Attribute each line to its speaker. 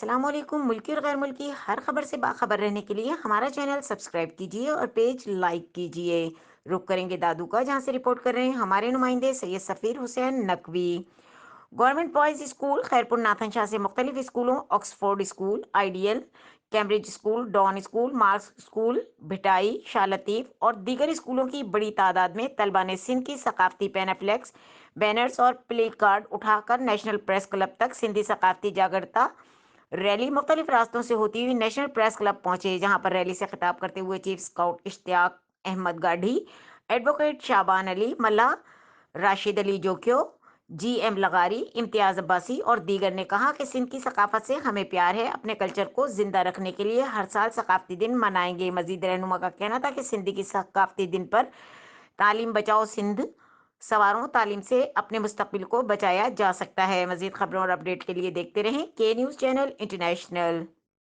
Speaker 1: السلام علیکم۔ ملکی اور غیر ملکی ہر خبر سے باخبر رہنے کے لیے ہمارا چینل سبسکرائب کیجیے اور پیج لائک کیجیے۔ رخ کریں گے دادو کا، جہاں سے رپورٹ کر رہے ہیں ہمارے نمائندے Syed Safeer Hussain Naqvi. Government boys school Khairpur Nathan Shah سے مختلف اسکولوں Oxford school, ideal, Cambridge school, Dawn school, Marks school, Bhittai, Shah Latif اور دیگر اسکولوں کی بڑی تعداد میں طلبہ نے سندھ کی ثقافتی پین فلیکس، بینرز اور پلے کارڈ اٹھا کر نیشنل پریس کلب تک سندھی ثقافتی جاگرتا ریلی مختلف راستوں سے ہوتی ہوئی نیشنل پریس کلب پہنچے، جہاں پر ریلی سے خطاب کرتے ہوئے چیف اسکاؤٹ اشتیاق احمد گاڑھی، ایڈوکیٹ شابان علی ملا، راشد علی جوکیو، جی ایم لغاری، امتیاز عباسی اور دیگر نے کہا کہ سندھ کی ثقافت سے ہمیں پیار ہے، اپنے کلچر کو زندہ رکھنے کے لیے ہر سال ثقافتی دن منائیں گے۔ مزید رہنما کا کہنا تھا کہ سندھی کی ثقافتی دن پر تعلیم بچاؤ سندھ سواروں تعلیم سے اپنے مستقبل کو بچایا جا سکتا ہے۔ مزید خبروں اور اپڈیٹ کے لیے دیکھتے رہیں کے نیوز چینل انٹرنیشنل۔